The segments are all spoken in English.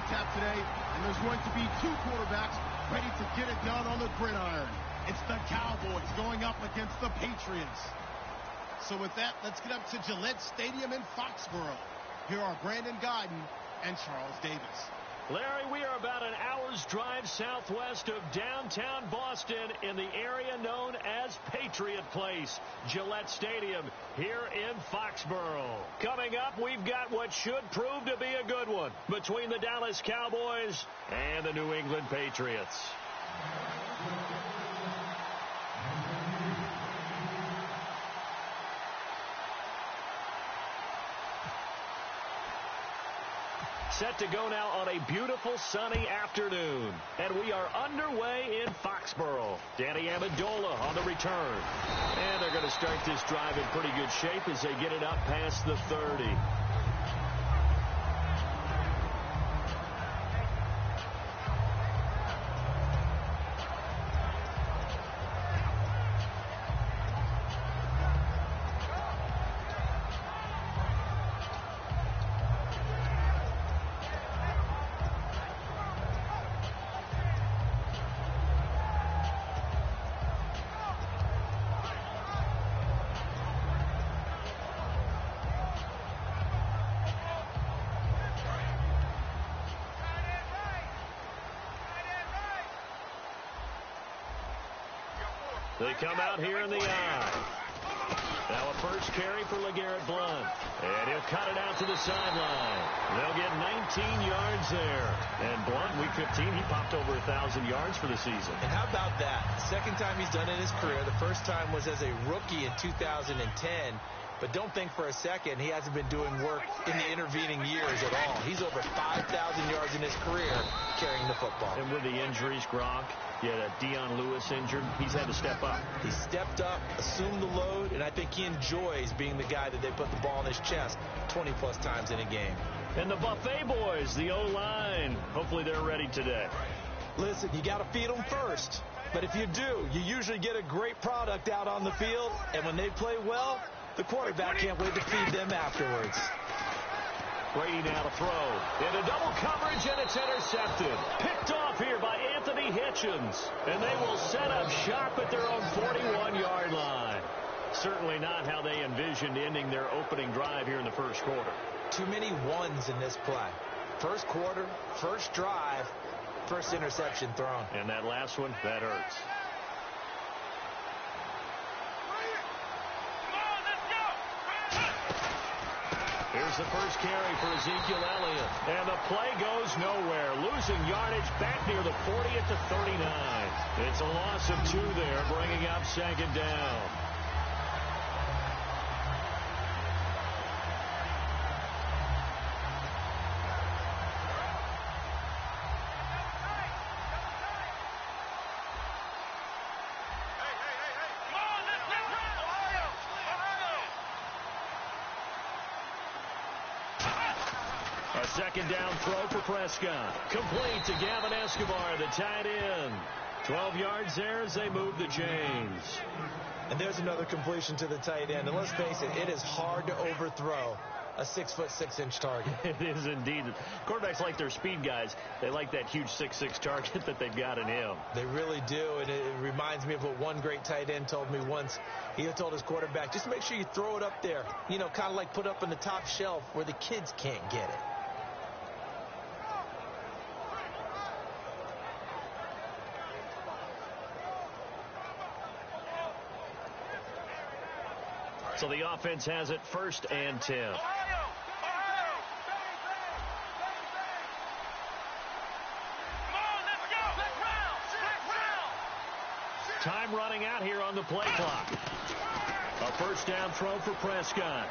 tap today, and there's going to be two quarterbacks ready to get it done on the gridiron. It's the Cowboys going up against the Patriots. So with that, let's get up to Gillette Stadium in Foxborough. Here are Brandon Godden and Charles Davis. Larry, we are about an hour's drive southwest of downtown Boston in the area known as Patriot Place, Gillette Stadium here in Foxborough. Coming up, we've got what should prove to be a good one between the Dallas Cowboys and the New England Patriots. Set to go now on a beautiful sunny afternoon. And we are underway in Foxborough. Danny Amendola on the return. And they're going to start this drive in pretty good shape as they get it up past the 30. They come out here in the eye. Now a first carry for LeGarrette Blount. And he'll cut it out to the sideline. They'll get 19 yards there. And Blount, week 15, he popped over 1,000 yards for the season. And how about that? Second time he's done it in his career. The first time was as a rookie in 2010. But don't think for a second he hasn't been doing work in the intervening years at all. He's over 5,000 yards in his career carrying the football. And with the injuries, Gronk, Dion Lewis injured, he's had to step up. He stepped up, assumed the load, and I think he enjoys being the guy that they put the ball in his chest 20-plus times in a game. And the Buffet boys, the O-line, hopefully they're ready today. Listen, you got to feed them first. But if you do, you usually get a great product out on the field, and when they play well, the quarterback can't wait to feed them afterwards. Brady now to throw. Into double coverage, and it's intercepted. Picked off here by Anthony Hitchens. And they will set up shop at their own 41-yard line. Certainly not how they envisioned ending their opening drive here in the first quarter. Too many ones in this play. First quarter, first drive, first interception thrown. And that last one, that hurts. Here's the first carry for Ezekiel Elliott. And the play goes nowhere. Losing yardage back near the 40 at the 39. It's a loss of 2 there, bringing up second down. A second down throw for Prescott. Complete to Gavin Escobar, the tight end. 12 yards there as they move the chains. And there's another completion to the tight end. And let's face it, it is hard to overthrow a 6'6" target. It is indeed. Quarterbacks like their speed guys. They like that huge 6'6" target that they've got in him. They really do. And it reminds me of what one great tight end told me once. He told his quarterback, just make sure you throw it up there. You know, kind of like put up on the top shelf where the kids can't get it. So the offense has it 1st and 10. Time running out here on the play clock. A first down throw for Prescott.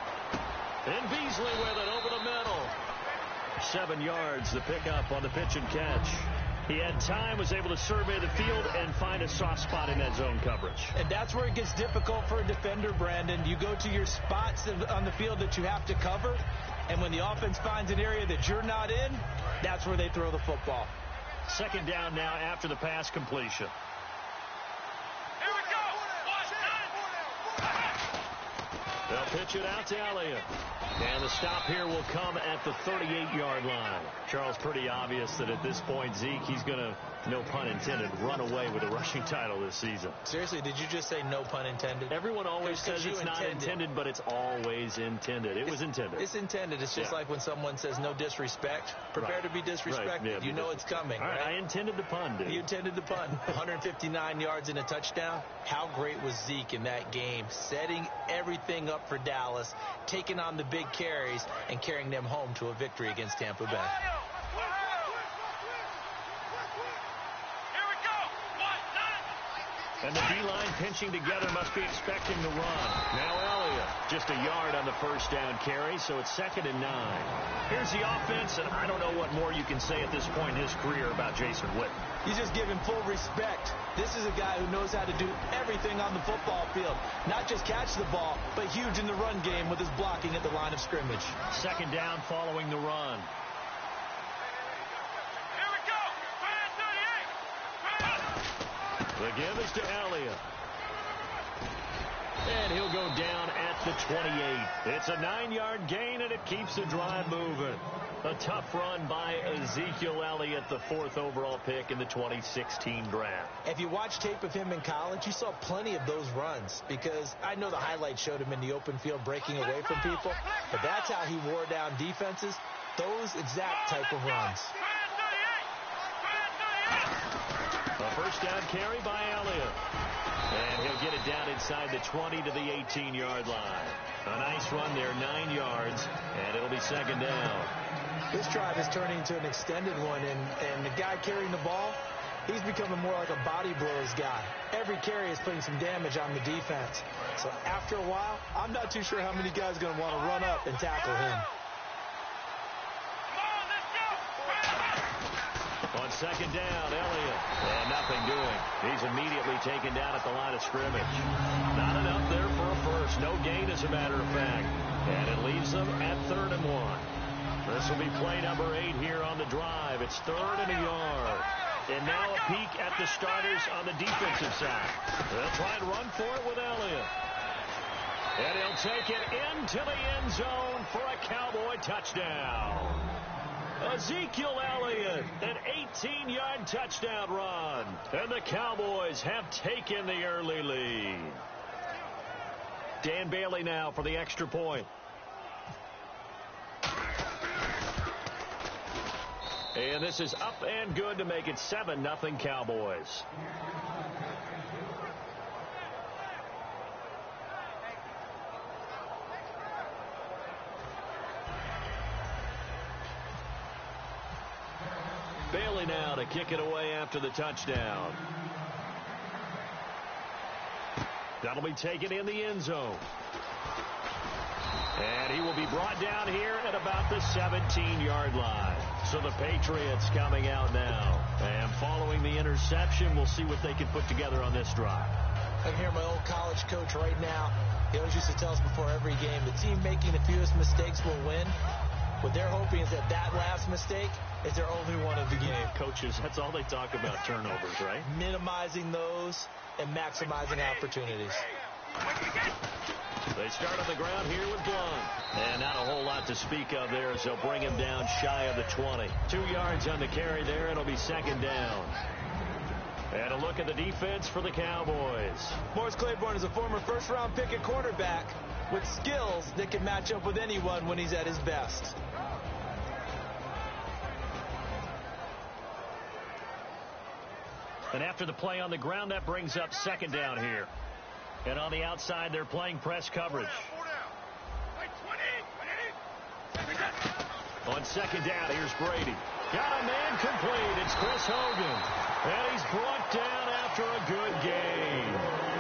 And Beasley with it over the middle. 7 yards, the pickup on the pitch and catch. He had time, was able to survey the field and find a soft spot in that zone coverage. And that's where it gets difficult for a defender, Brandon. You go to your spots on the field that you have to cover, and when the offense finds an area that you're not in, that's where they throw the football. Second down now after the pass completion. They'll pitch it out to Elliott. And the stop here will come at the 38-yard line. Charles, pretty obvious that at this point, Zeke, he's going to, no pun intended, run away with the rushing title this season. Seriously, did you just say no pun intended? Everyone always says it's not intended, but it's always intended. It was intended. It's intended. It's just like when someone says no disrespect. Prepare to be disrespected. Right. Yeah, you know it's coming. All right. I intended the pun, dude. You intended the pun. 159 yards and a touchdown. How great was Zeke in that game? Setting everything up for Dallas, taking on the big carries, and carrying them home to a victory against Tampa Bay. And the D-line pinching together must be expecting the run. Now Elliott, just a yard on the first down carry, so it's 2nd and 9. Here's the offense, and I don't know what more you can say at this point in his career about Jason Witten. He's just giving full respect. This is a guy who knows how to do everything on the football field. Not just catch the ball, but huge in the run game with his blocking at the line of scrimmage. 2nd down following the run. The give is to Elliott. And he'll go down at the 28. It's a 9-yard gain, and it keeps the drive moving. A tough run by Ezekiel Elliott, the 4th overall pick in the 2016 draft. If you watch tape of him in college, you saw plenty of those runs, because I know the highlights showed him in the open field breaking away from people, but that's how he wore down defenses, those exact type of runs. A first down carry by Elliott. And he'll get it down inside the 20 to the 18-yard line. A nice run there, 9 yards, and it'll be 2nd down. This drive is turning into an extended one, and the guy carrying the ball, he's becoming more like a body blows guy. Every carry is putting some damage on the defense. So after a while, I'm not too sure how many guys are going to want to run up and tackle him. On 2nd down, Elliott. And nothing doing. He's immediately taken down at the line of scrimmage. Not enough there for a first. No gain, as a matter of fact. And it leaves them at 3rd and 1. This will be play number 8 here on the drive. It's 3rd and a yard. And now a peek at the starters on the defensive side. They'll try and run for it with Elliott. And he'll take it into the end zone for a Cowboy touchdown. Ezekiel Elliott, an 18-yard touchdown run. And the Cowboys have taken the early lead. Dan Bailey now for the extra point. And this is up and good to make it 7-0 Cowboys. Bailey now to kick it away after the touchdown. That'll be taken in the end zone. And he will be brought down here at about the 17-yard line. So the Patriots coming out now. And following the interception, we'll see what they can put together on this drive. I can hear my old college coach right now. He always used to tell us before every game, the team making the fewest mistakes will win. What they're hoping is that last mistake is their only one of the game. Coaches, that's all they talk about, turnovers, right? Minimizing those and maximizing opportunities. They start on the ground here with Blunt. And not a whole lot to speak of there as they'll bring him down shy of the 20. 2 yards on the carry there. It'll be 2nd down. And a look at the defense for the Cowboys. Morris Claiborne is a former first-round pick at quarterback with skills that can match up with anyone when he's at his best. And after the play on the ground, that brings up 2nd down here. And on the outside, they're playing press coverage. On 2nd down, here's Brady. Got a man complete. It's Chris Hogan. And he's brought down after a good game.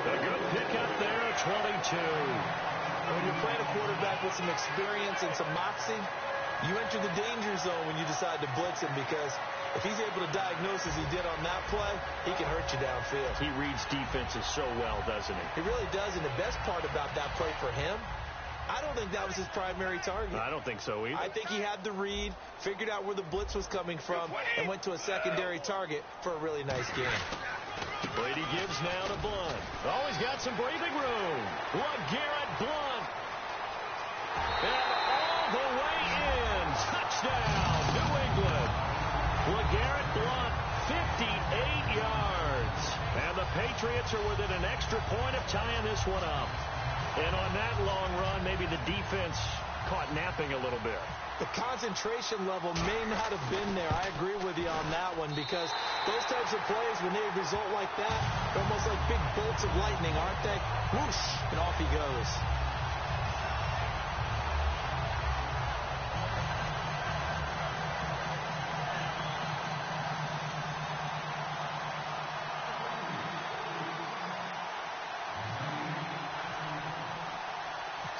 A good pickup there at 22. When you're playing a quarterback with some experience and some moxie, you enter the danger zone when you decide to blitz him, because if he's able to diagnose as he did on that play, he can hurt you downfield. He reads defenses so well, doesn't he? He really does, and the best part about that play for him, I don't think that was his primary target. I don't think so either. I think he had the read, figured out where the blitz was coming from, and went to a secondary target for a really nice game. Brady gives now to Blunt. Oh, he's got some breathing room. LeGarrette Blunt Touchdown, New England. LeGarrette Blount, 58 yards. And the Patriots are within an extra point of tying this one up. And on that long run, maybe the defense caught napping a little bit. The concentration level may not have been there. I agree with you on that one, because those types of plays, when they result like that, they're almost like big bolts of lightning, aren't they? Whoosh, and off he goes.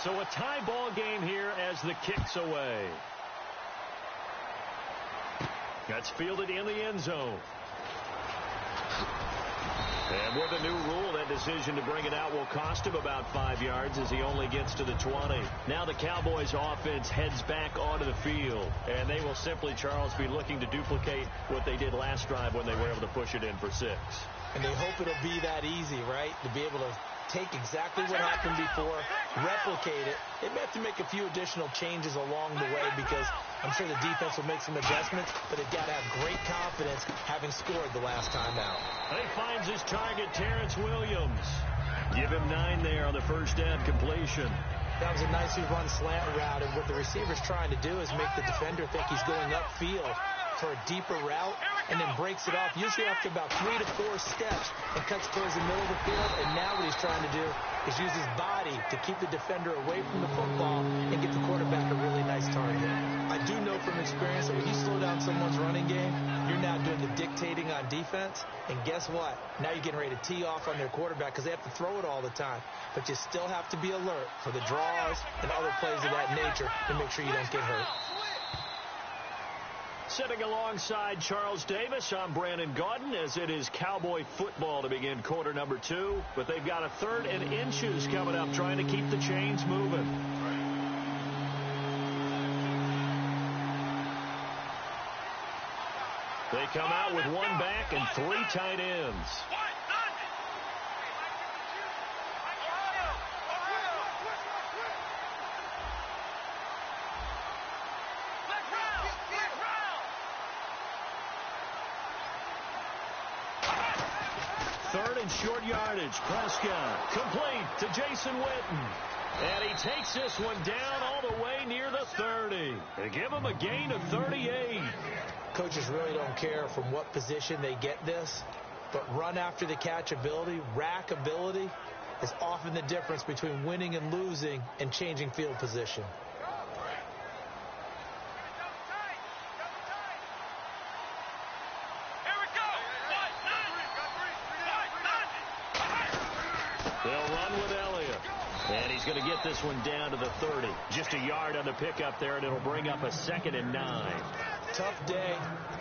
So a tie ball game here as the kick's away. That's fielded in the end zone. And with a new rule, that decision to bring it out will cost him about 5 yards as he only gets to the 20. Now the Cowboys offense heads back onto the field. And they will simply, Charles, be looking to duplicate what they did last drive when they were able to push it in for 6. And they hope it'll be that easy, right? To be able to take exactly what happened before, replicate it. They may have to make a few additional changes along the way, because I'm sure the defense will make some adjustments, but they've got to have great confidence having scored the last time out. He finds his target, Terrence Williams. Give him 9 there on the first down completion. That was a nicely run slant route, and what the receiver's trying to do is make the defender think he's going upfield for a deeper route, and then breaks it off, usually after about 3 to 4 steps, and cuts towards the middle of the field. And now what he's trying to do is use his body to keep the defender away from the football and get the quarterback a really nice target. I do know from experience that when you slow down someone's running game, you're now doing the dictating on defense. And guess what? Now you're getting ready to tee off on their quarterback, because they have to throw it all the time. But you still have to be alert for the draws and other plays of that nature to make sure you don't get hurt. Sitting alongside Charles Davis, I'm Brandon Gaudin, as it is Cowboy football to begin quarter number 2. But they've got a 3rd and inches coming up, trying to keep the chains moving. They come out with 1 back and 3 tight ends. Third and short yardage. Prescott complete to Jason Witten. And he takes this one down all the way near the 30. They give him a gain of 38. Coaches really don't care from what position they get this, but run after the catch ability, rack ability, is often the difference between winning and losing and changing field position. They'll run with Elliott. And he's going to get this one down to the 30. Just a yard on the pickup there, and it'll bring up a 2nd and 9. Tough day,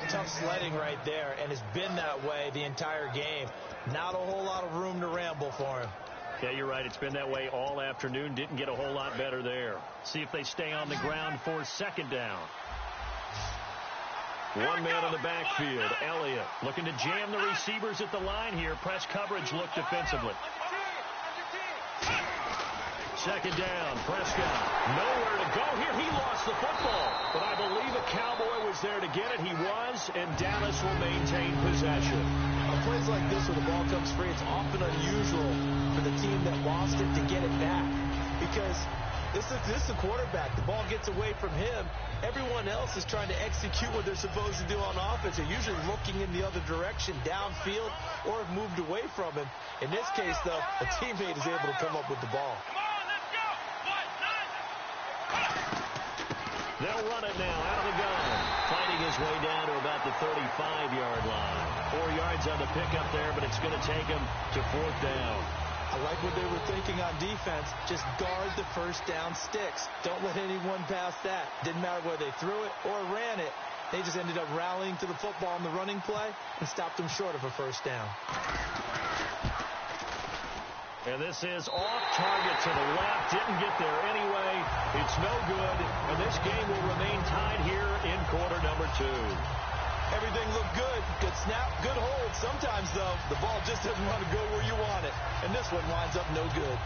tough sledding right there, and it's been that way the entire game. Not a whole lot of room to ramble for him. Yeah, you're right. It's been that way all afternoon. Didn't get a whole lot better there. See if they stay on the ground for 2nd down. 1 man on the backfield. Elliott looking to jam the receivers at the line here. Press coverage look defensively. 2nd down. Prescott nowhere to go here. He lost the football, but I believe a Cowboy was there to get it. He was, and Dallas will maintain possession. On plays like this, when the ball comes free, it's often unusual for the team that lost it to get it back, because this is the quarterback. The ball gets away from him. Everyone else is trying to execute what they're supposed to do on offense. They're usually looking in the other direction, downfield, or have moved away from him. In this case, though, a teammate is able to come up with the ball. They'll run it now out of the gun. Fighting his way down to about the 35-yard line. 4 yards on the pickup there, but it's going to take him to 4th down. I like what they were thinking on defense. Just guard the first down sticks. Don't let anyone pass that. Didn't matter whether they threw it or ran it. They just ended up rallying to the football on the running play and stopped them short of a first down. And this is off target to the left. Didn't get there anyway. It's no good. And this game will remain tied here in quarter number 2. Everything looked good. Good snap, good hold. Sometimes, though, the ball just doesn't want to go where you want it. And this one winds up no good.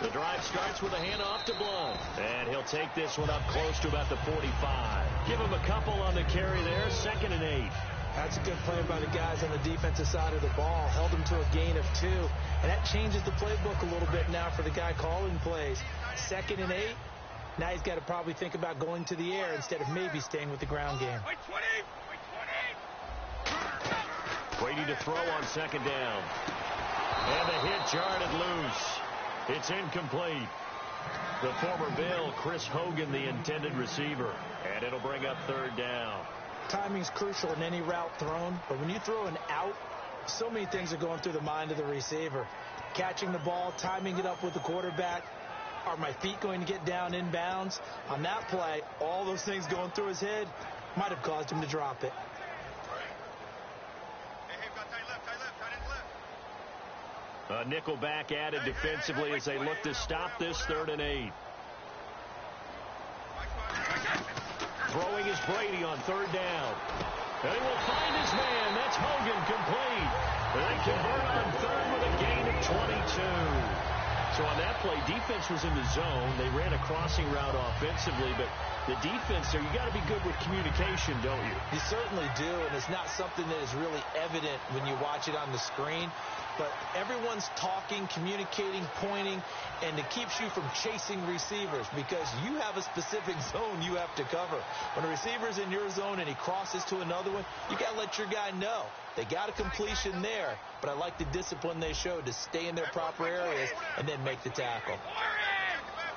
The drive starts with a handoff to Blunt. And he'll take this one up close to about the 45. Give him a couple on the carry there. 2nd and 8. That's a good play by the guys on the defensive side of the ball. Held them to a gain of 2. And that changes the playbook a little bit now for the guy calling plays. 2nd and 8. Now he's got to probably think about going to the air instead of maybe staying with the ground game. Brady to throw on 2nd down. And the hit jarred loose. It's incomplete. The former Bill, Chris Hogan, the intended receiver. And it'll bring up 3rd down. Timing's crucial in any route thrown, but when you throw an out, so many things are going through the mind of the receiver. Catching the ball, timing it up with the quarterback. Are my feet going to get down inbounds? On that play, all those things going through his head might have caused him to drop it. A nickel back added defensively as they look to stop this 3rd and 8. Throwing is Brady on 3rd down. They will find his man. That's Hogan, complete. They convert on 3rd with a gain of 22. So on that play, defense was in the zone. They ran a crossing route offensively, but the defense there, you got to be good with communication, don't you? You certainly do, and it's not something that is really evident when you watch it on the screen. But everyone's talking, communicating, pointing, and it keeps you from chasing receivers because you have a specific zone you have to cover. When a receiver's in your zone and he crosses to another one, you got to let your guy know. They got a completion there, but I like the discipline they showed to stay in their proper areas and then make the tackle.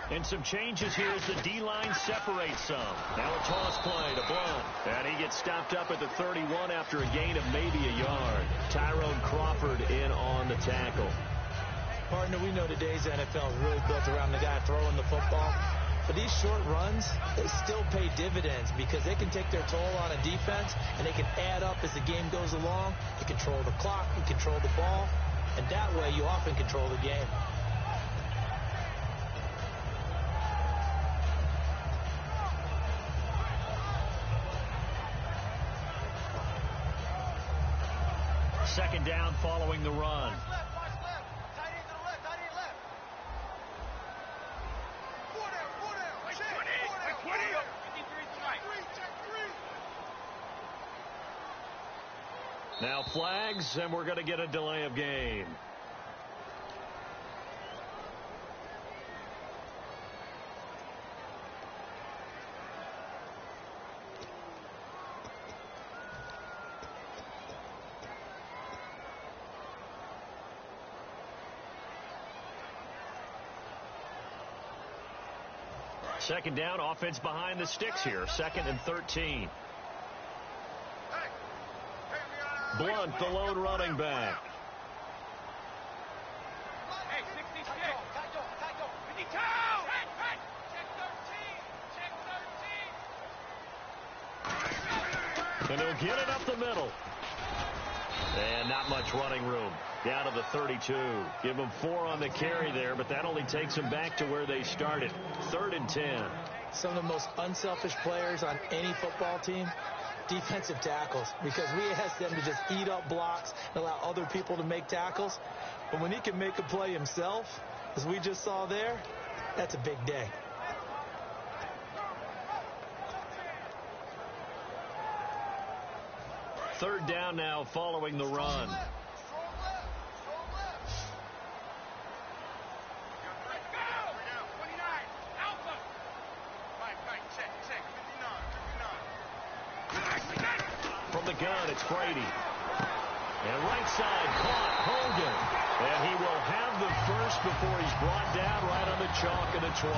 And some changes here as the D-line separates some. Now a toss play to Blunt. And he gets stopped up at the 31 after a gain of maybe a yard. Tyrone Crawford in on the tackle. Partner, we know today's NFL is really built around the guy throwing the football. But these short runs, they still pay dividends because they can take their toll on a defense and they can add up as the game goes along. You control the clock, you control the ball, and that way you often control the game. Second down following the run. Now flags, and we're going to get a delay of game. Second down, offense behind the sticks here. 2nd and 13. Blunt, the lone running back. And they'll get it up the middle. And not much running room. Down to the 32. Give them 4 on the carry there, but that only takes them back to where they started. 3rd and 10. Some of the most unselfish players on any football team, defensive tackles, because we ask them to just eat up blocks and allow other people to make tackles. But when he can make a play himself, as we just saw there, that's a big day. Third down now following the run. From the gun, it's Brady. And right side, caught Hogan. And he will have the first before he's brought down right on the chalk of the 20.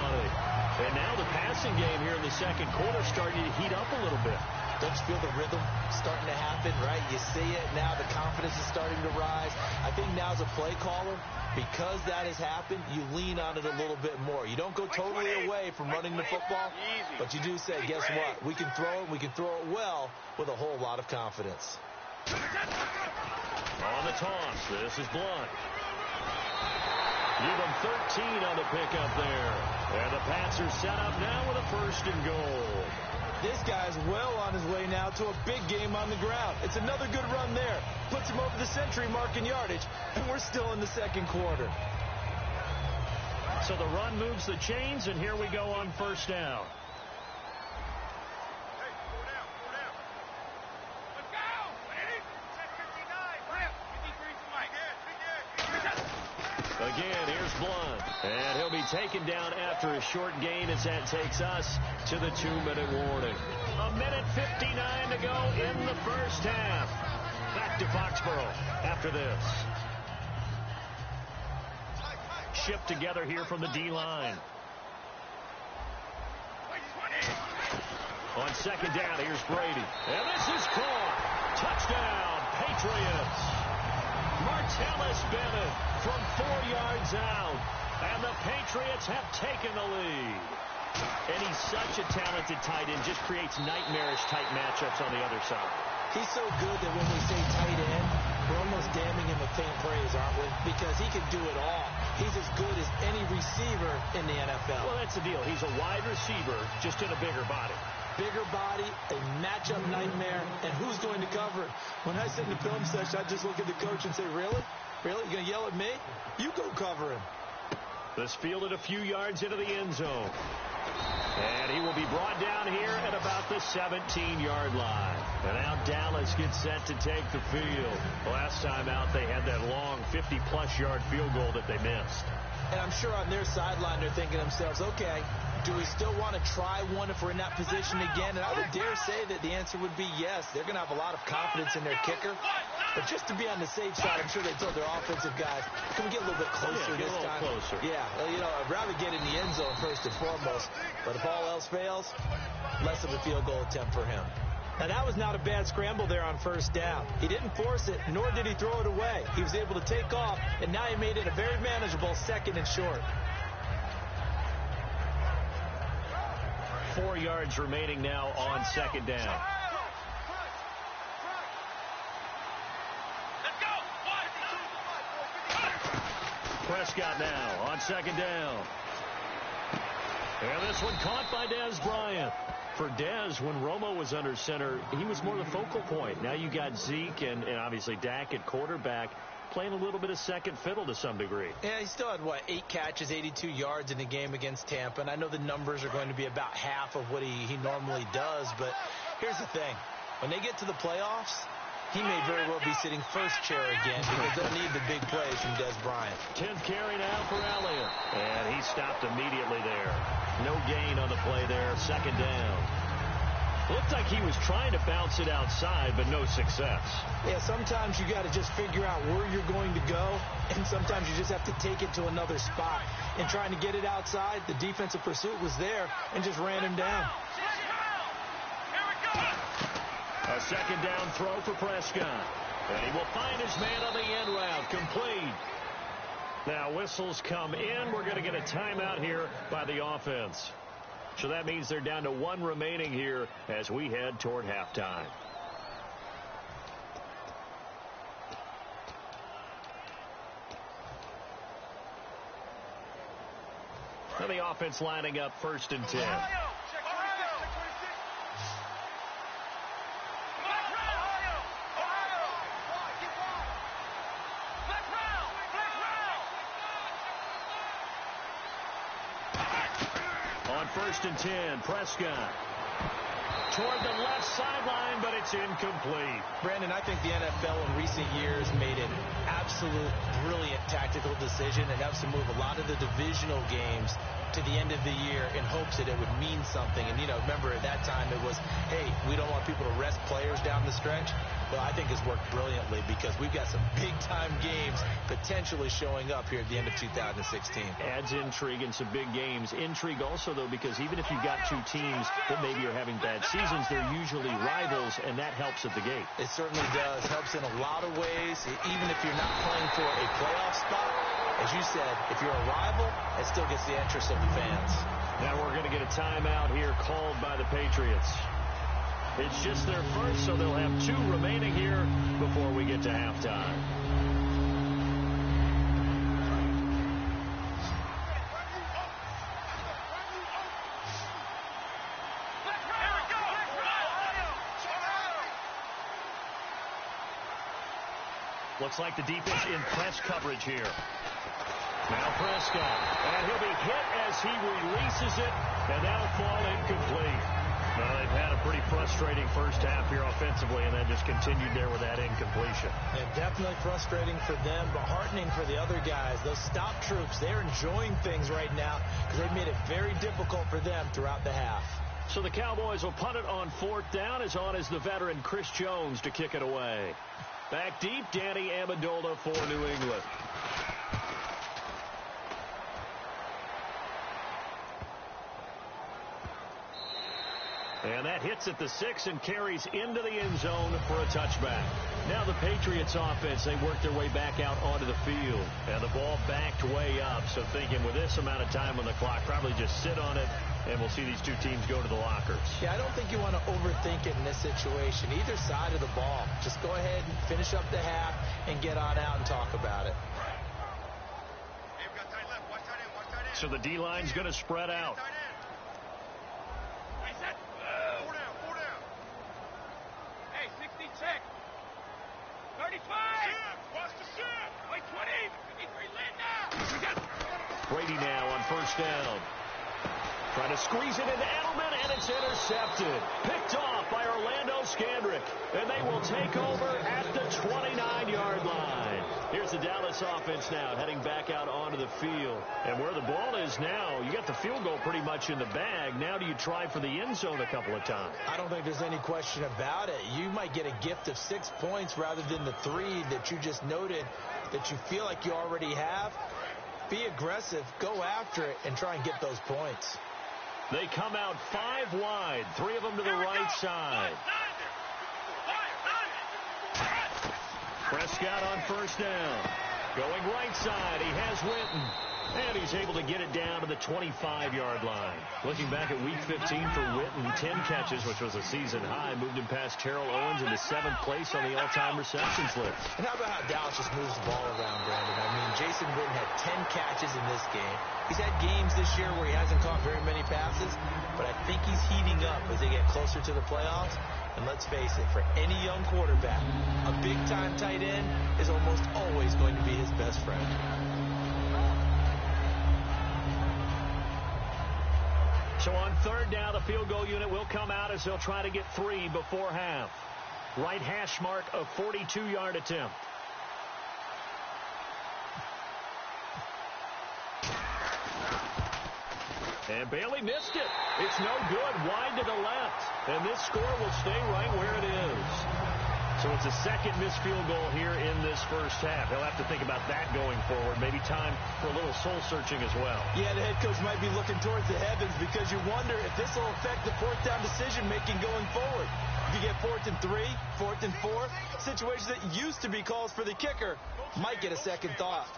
And now the passing game here in the second quarter starting to heat up a little bit. Don't you feel the rhythm starting to happen, right? You see it now. The confidence is starting to rise. I think now as a play caller, because that has happened, you lean on it a little bit more. You don't go totally away from running the football, but you do say, guess what? We can throw it. We can throw it well with a whole lot of confidence. On the toss, this is Blunt. Give him 13 on the pickup there. And the Pats are set up now with a 1st and goal. This guy's well on his way now to a big game on the ground. It's another good run there. Puts him over the century mark in yardage, and we're still in the second quarter. So the run moves the chains, and here we go on first down. Again, here's Blunt. And he'll be taken down after a short gain as that takes us to the 2-minute warning. 1:59 to go in the first half. Back to Foxborough after this. Shipped together here from the D-line. On second down, here's Brady. And this is caught. Touchdown, Patriots. Martellus Bennett from 4 yards out. And the Patriots have taken the lead. And he's such a talented tight end, just creates nightmarish-type matchups on the other side. He's so good that when we say tight end, we're almost damning him with faint praise, aren't we? Because he can do it all. He's as good as any receiver in the NFL. Well, that's the deal. He's a wide receiver, just in a bigger body. Bigger body, a matchup nightmare, and who's going to cover it? When I sit in the film session, I just look at the coach and say, really? Really? You going to yell at me? You go cover him. This fielded a few yards into the end zone. And he will be brought down here at about the 17-yard line. And now Dallas gets set to take the field. Last time out, they had that long 50-plus yard field goal that they missed. And I'm sure on their sideline, they're thinking to themselves, okay, do we still want to try one if we're in that position again? And I would dare say that the answer would be yes. They're going to have a lot of confidence in their kicker. But just to be on the safe side, I'm sure they told their offensive guys, can we get a little bit closer this time? Closer. Yeah, well, you know, I'd rather get in the end zone first and foremost. But if all else fails, less of a field goal attempt for him. Now, that was not a bad scramble there on first down. He didn't force it, nor did he throw it away. He was able to take off, and now he made it a very manageable 2nd and short. 4 yards remaining now on second down. Prescott now on second down. And this one caught by Dez Bryant. For Dez, when Romo was under center, he was more the focal point. Now you got Zeke and obviously Dak at quarterback playing a little bit of second fiddle to some degree. Yeah, he still had, 8 catches, 82 yards in the game against Tampa. And I know the numbers are going to be about half of what he normally does. But here's the thing. When they get to the playoffs, he may very well be sitting first chair again because they'll need the big plays from Dez Bryant. 10th carry now for Elliott. And he stopped immediately there. No gain on the play there. Second down. Looked like he was trying to bounce it outside, but no success. Yeah, sometimes you got to just figure out where you're going to go, and sometimes you just have to take it to another spot. And trying to get it outside, the defensive pursuit was there and just ran him down. A second down throw for Prescott. And he will find his man on the end route. Complete. Now whistles come in. We're going to get a timeout here by the offense. So that means they're down to 1 remaining here as we head toward halftime. Now the offense lining up 1st and 10. On 1st and 10, Prescott toward the left sideline, but it's incomplete. Brandon, I think the NFL in recent years made an absolute brilliant tactical decision. It helps to move a lot of the divisional games to the end of the year in hopes that it would mean something. And, remember at that time it was, hey, we don't want people to rest players down the stretch. Well, I think it's worked brilliantly because we've got some big-time games potentially showing up here at the end of 2016. Adds intrigue in some big games. Intrigue also, though, because even if you've got 2 teams that maybe are having bad seasons, they're usually rivals, and that helps at the gate. It certainly does. Helps in a lot of ways. Even if you're not playing for a playoff spot, as you said, if you're a rival, it still gets the interest of the fans. Now we're going to get a timeout here called by the Patriots. It's just their first, so they'll have 2 remaining here before we get to halftime. Looks like the defense in press coverage here. Now Prescott, and he'll be hit as he releases it, and that'll fall incomplete. Well, they've had a pretty frustrating first half here offensively, and that just continued there with that incompletion. And definitely frustrating for them, but heartening for the other guys. Those stop troops, they're enjoying things right now because they've made it very difficult for them throughout the half. So the Cowboys will punt it on 4th down. As on is the veteran Chris Jones to kick it away. Back deep, Danny Amendola for New England. And that hits at the 6 and carries into the end zone for a touchback. Now the Patriots offense, they work their way back out onto the field. And the ball backed way up. So thinking with this amount of time on the clock, probably just sit on it, and we'll see these two teams go to the lockers. Yeah, I don't think you want to overthink it in this situation. Either side of the ball. Just go ahead and finish up the half and get on out and talk about it. So the D-line's going to spread out. Check. 35. Watch the ship. Wait, 20. 53 Linda. Brady now on 1st down. Trying to squeeze it into Edelman, and it's intercepted. Picked off by Orlando Scandrick. And they will take over at the 29-yard line. Here's the Dallas offense now heading back out onto the field. And where the ball is now, you got the field goal pretty much in the bag. Now do you try for the end zone a couple of times? I don't think there's any question about it. You might get a gift of 6 points rather than the 3 that you just noted that you feel like you already have. Be aggressive, go after it, and try and get those points. They come out 5 wide, 3 of them to the right side. Prescott on 1st down. Going right side, he has Winton. And he's able to get it down to the 25-yard line. Looking back at Week 15 for Winton, 10 catches, which was a season high, moved him past Terrell Owens into 7th place on the all-time receptions list. And how about how Dallas just moves the ball around, Brandon? I mean, Jason Witten had 10 catches in this game. He's had games this year where he hasn't caught very many passes, but I think he's heating up as they get closer to the playoffs. And let's face it, for any young quarterback, a big-time tight end is almost always going to be his best friend. So on 3rd down, the field goal unit will come out as they'll try to get 3 before half. Right hash mark, a 42-yard attempt. And Bailey missed it. It's no good. Wide to the left. And this score will stay right where it is. So it's a second missed field goal here in this first half. He'll have to think about that going forward. Maybe time for a little soul-searching as well. Yeah, the head coach might be looking towards the heavens because you wonder if this will affect the 4th down decision-making going forward. If you get 4th and 3, 4th and 4, situations that used to be calls for the kicker might get a second thought.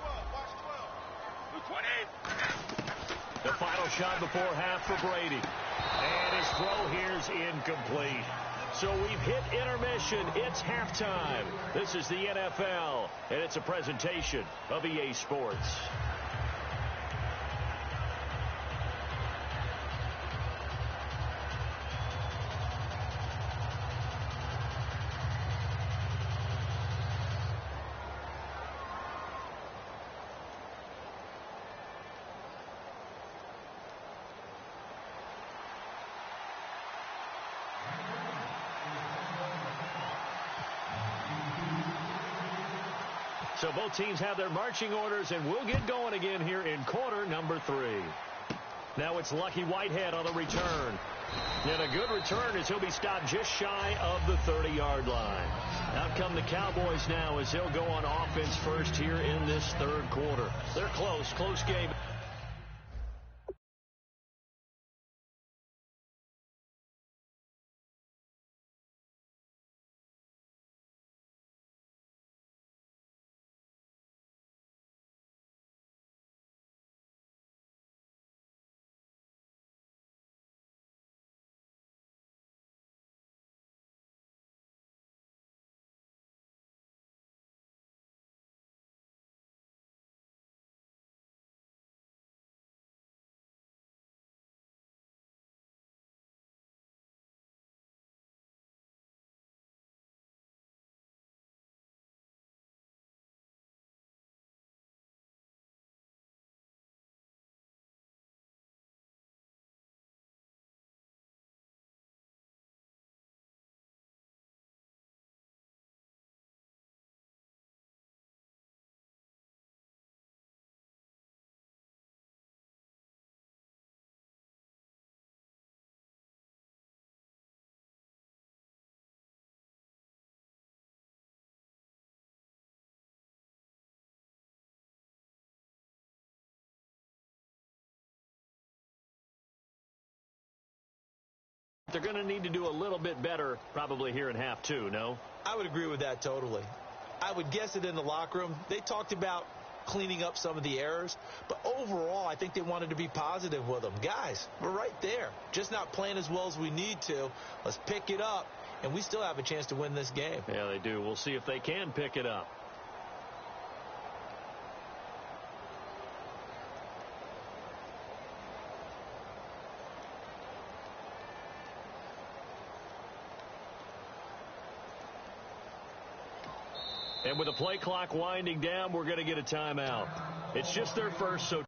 The final shot before half for Brady. And his throw here's incomplete. So we've hit intermission. It's halftime. This is the NFL, and it's a presentation of EA Sports. So both teams have their marching orders, and we'll get going again here in quarter number 3. Now it's Lucky Whitehead on the return. And a good return as he'll be stopped just shy of the 30-yard line. Out come the Cowboys now as they'll go on offense first here in this 3rd quarter. They're close game. They're going to need to do a little bit better probably here in half two, no? I would agree with that totally. I would guess that in the locker room, they talked about cleaning up some of the errors, but overall, I think they wanted to be positive with them. Guys, we're right there. Just not playing as well as we need to. Let's pick it up, and we still have a chance to win this game. Yeah, they do. We'll see if they can pick it up. And with the play clock winding down, we're going to get a timeout. It's just their first, so...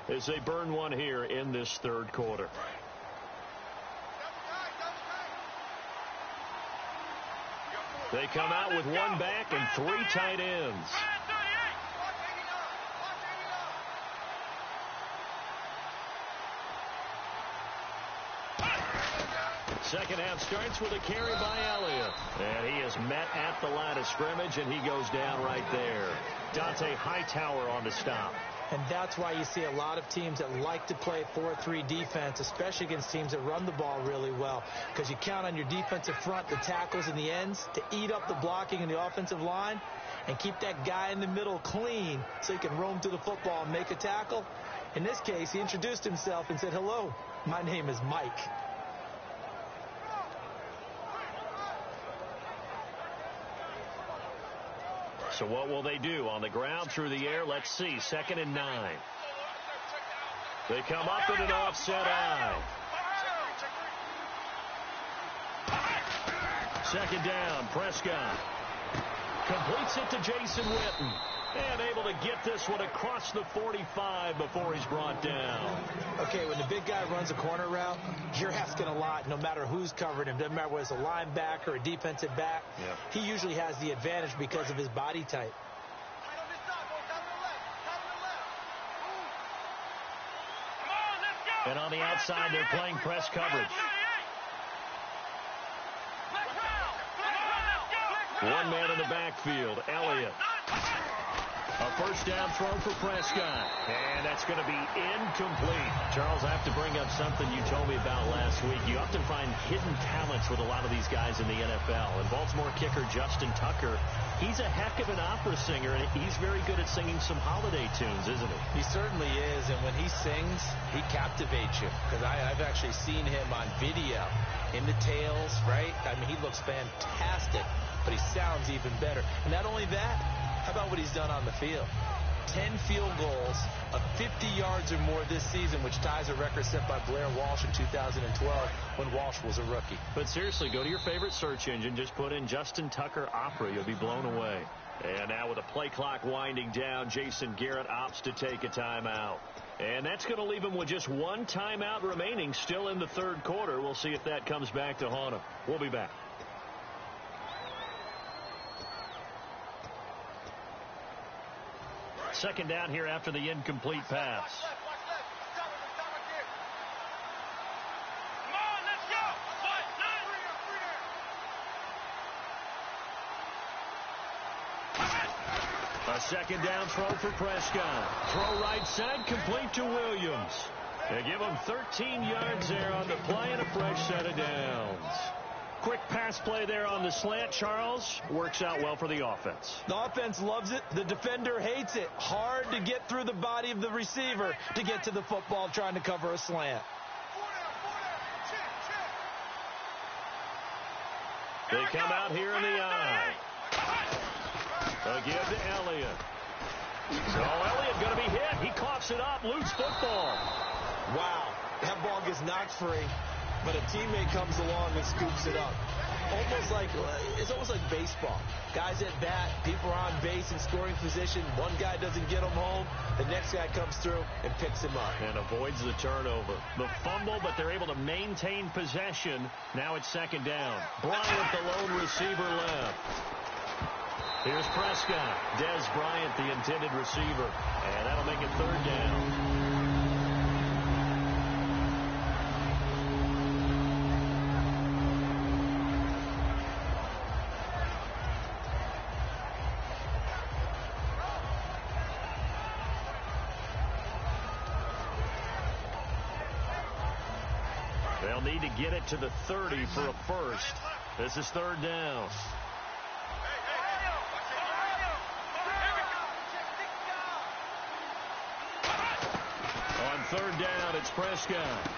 as they burn one here in this third quarter. They come out with one back and three tight ends. Second half starts with a carry by Elliott. And he is met at the line of scrimmage, and he goes down right there. Dante Hightower on the stop. And that's why you see a lot of teams that like to play 4-3 defense, especially against teams that run the ball really well, because you count on your defensive front, the tackles and the ends, to eat up the blocking in the offensive line and keep that guy in the middle clean so he can roam to the football and make a tackle. In this case, he introduced himself and said, "Hello, my name is Mike." So what will they do? On the ground, through the air, let's see. 2nd and 9. They come up in an offset eye. 2nd down, Prescott. Completes it to Jason Witten. And able to get this one across the 45 before he's brought down. Okay, when the big guy runs a corner route, you're asking a lot no matter who's covering him. Doesn't matter whether it's a linebacker or a defensive back. Yeah. He usually has the advantage because of his body type. And on the outside, they're playing press coverage. One man in the backfield, Elliott. A first down throw for Prescott. And that's going to be incomplete. Charles, I have to bring up something you told me about last week. You often find hidden talents with a lot of these guys in the NFL. And Baltimore kicker Justin Tucker, he's a heck of an opera singer, and he's very good at singing some holiday tunes, isn't he? He certainly is, and when he sings, he captivates you. Because I've actually seen him on video in the tails, right? I mean, he looks fantastic, but he sounds even better. And not only that, how about what he's done on the field? 10 field goals of 50 yards or more this season, which ties a record set by Blair Walsh in 2012 when Walsh was a rookie. But seriously, go to your favorite search engine. Just put in Justin Tucker Opera. You'll be blown away. And now with the play clock winding down, Jason Garrett opts to take a timeout. And that's going to leave him with just one timeout remaining still in the third quarter. We'll see if that comes back to haunt him. We'll be back. Second down here after the incomplete pass. A second down throw for Prescott. Throw right side, complete to Williams. They give him 13 yards there on the play and a fresh set of downs. Quick pass play there on the slant, Charles. Works out well for the offense. The offense loves it. The defender hates it. Hard to get through the body of the receiver to get to the football trying to cover a slant. They come out here in the eye. A give to Elliott. So Elliott going to be hit. He coughs it up. Loose football. Wow. That ball gets knocked free. But a teammate comes along and scoops it up. It's almost like baseball. Guys at bat, people are on base in scoring position. One guy doesn't get him home. The next guy comes through and picks him up. And avoids the turnover. The fumble, but they're able to maintain possession. Now it's second down. Bryant, the lone receiver, left. Here's Prescott. Des Bryant, the intended receiver. And that'll make it 3rd down. They'll need to get it to the 30 for a first. This is 3rd down. On 3rd down, it's Prescott.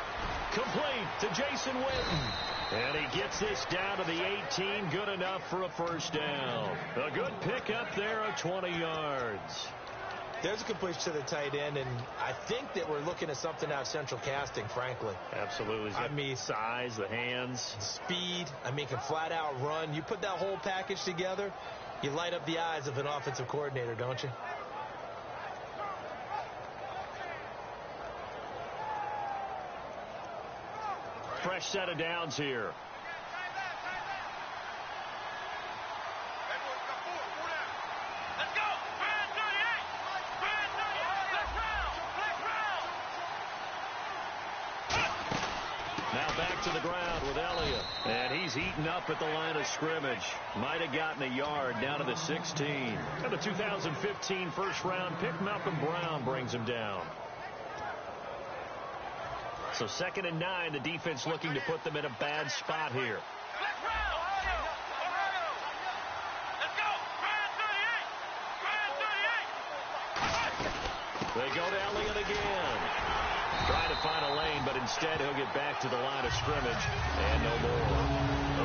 Complete to Jason Witten. And he gets this down to the 18. Good enough for a first down. A good pickup there of 20 yards. There's a completion to the tight end, and I think that we're looking at something out of central casting, frankly. Absolutely. I mean, size, the hands. Speed. I mean, can flat out run. You put that whole package together, you light up the eyes of an offensive coordinator, don't you? Fresh set of downs here. Back to the ground with Elliott. And he's eaten up at the line of scrimmage. Might have gotten a yard down to the 16. And the 2015 first-round pick, Malcolm Brown, brings him down. So 2nd and 9, the defense looking to put them in a bad spot here. They go to Elliott again. Trying to find a lane, but instead he'll get back to the line of scrimmage and no more.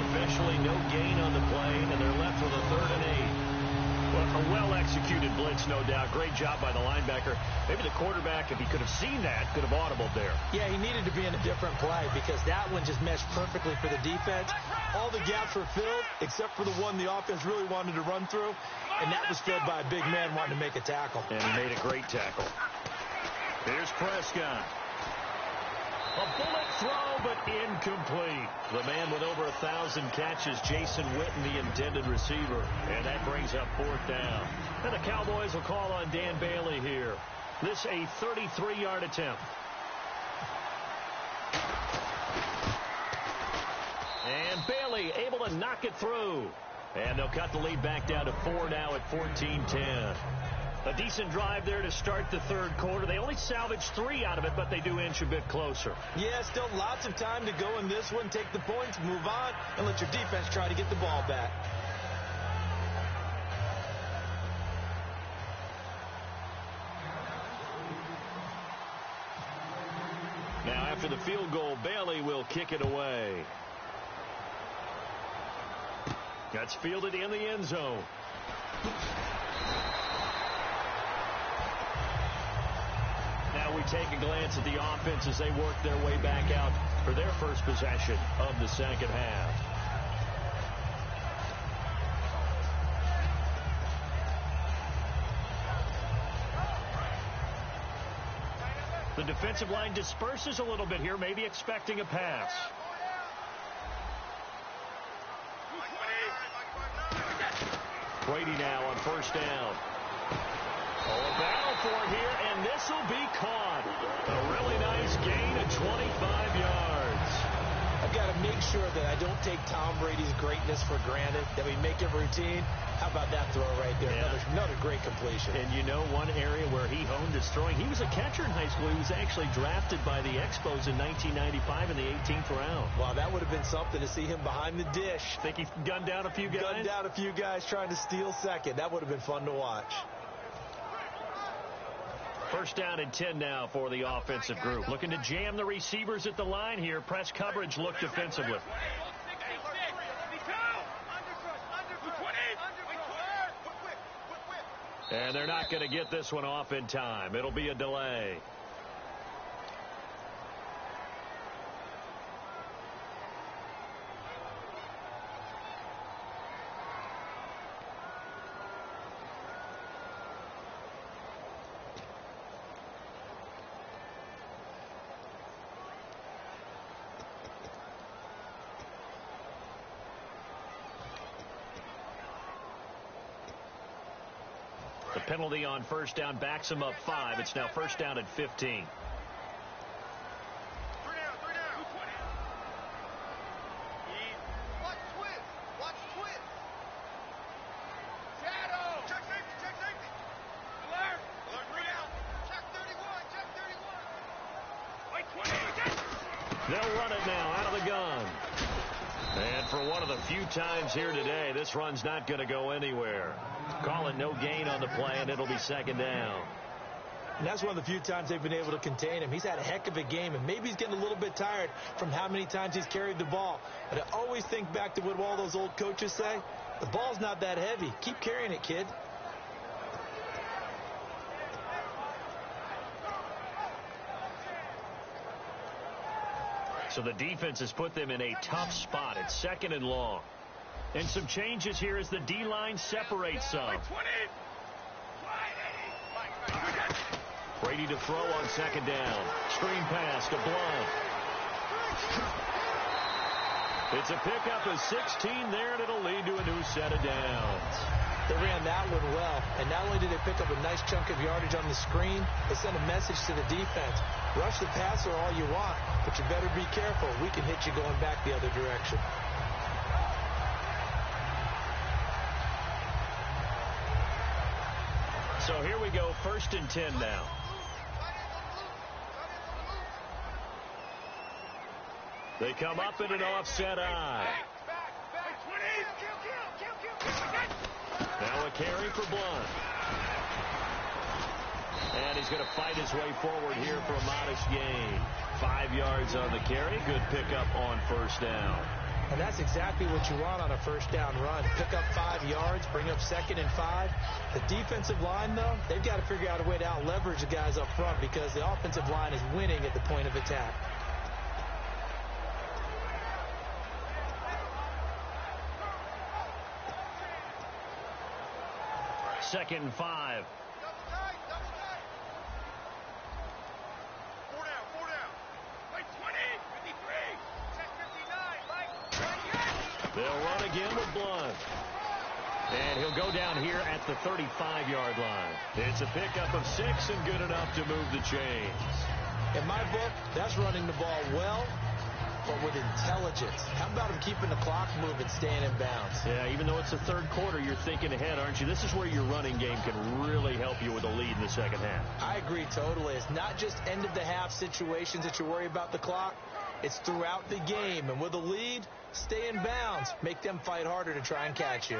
Officially no gain on the play, and they're left with a 3rd and 8. Well, a well-executed blitz, no doubt. Great job by the linebacker. Maybe the quarterback, if he could have seen that, could have audibled there. Yeah, he needed to be in a different play because that one just meshed perfectly for the defense. All the gaps were filled except for the one the offense really wanted to run through, and that was filled by a big man wanting to make a tackle. And he made a great tackle. Here's Prescott. A bullet throw, but incomplete. The man with over 1,000 catches, Jason Witten, the intended receiver. And that brings up 4th down. And the Cowboys will call on Dan Bailey here. This a 33-yard attempt. And Bailey able to knock it through. And they'll cut the lead back down to 4 now at 14-10. A decent drive there to start the 3rd quarter. They only salvaged 3 out of it, but they do inch a bit closer. Yeah, still lots of time to go in this one. Take the points, move on, and let your defense try to get the ball back. Now, after the field goal, Bailey will kick it away. That's fielded in the end zone. Now we take a glance at the offense as they work their way back out for their first possession of the 2nd half. The defensive line disperses a little bit here, maybe expecting a pass. Brady now on 1st down. Oh, a battle for it here, and this will be caught. A really nice gain of 25 yards. I've got to make sure that I don't take Tom Brady's greatness for granted, that we make it routine. How about that throw right there? Yeah. Another great completion. And you know one area where he honed his throwing, he was a catcher in high school. He was actually drafted by the Expos in 1995 in the 18th round. Wow, that would have been something to see him behind the dish. Think he gunned down a few guys? Gunned down a few guys trying to steal second. That would have been fun to watch. 1st down and 10 now for the offensive group. Looking to jam the receivers at the line here. Press coverage look defensively. And they're not going to get this one off in time. It'll be a delay. penalty on first down backs him up 5. It's now first down at 15. They'll run it now out of the gun. And for one of the few times here today, this run's not going to go anywhere. Call it no gain on the play, and it'll be second down. And that's one of the few times they've been able to contain him. He's had a heck of a game, and maybe he's getting a little bit tired from how many times he's carried the ball. But I always think back to what all those old coaches say. The ball's not that heavy. Keep carrying it, kid. So the defense has put them in a tough spot. It's second and long. And some changes here as the D-line separates some. Brady to throw on second down. Screen pass to Blunt. It's a pickup of 16 there, and it'll lead to a new set of downs. They ran that one well, and not only did they pick up a nice chunk of yardage on the screen, they sent a message to the defense. Rush the passer all you want, but you better be careful. We can hit you going back the other direction. So here we go, first and 10 now. They come up in an offset eye. Now a carry for Blunt. And he's going to fight his way forward here for a modest gain. 5 yards on the carry. Good pickup on first down. And that's exactly what you want on a first down run. Pick up 5 yards, bring up second and 5. The defensive line, though, they've got to figure out a way to out-leverage the guys up front because the offensive line is winning at the point of attack. Second and 5. They'll run again with Blunt. And he'll go down here at the 35-yard line. It's a pickup of 6 and good enough to move the chains. In my book, that's running the ball well, but with intelligence. How about him keeping the clock moving, staying in bounds? Yeah, even though it's the third quarter, you're thinking ahead, aren't you? This is where your running game can really help you with a lead in the second half. I agree totally. It's not just end-of-the-half situations that you worry about the clock. It's throughout the game. And with a lead, stay in bounds. Make them fight harder to try and catch you.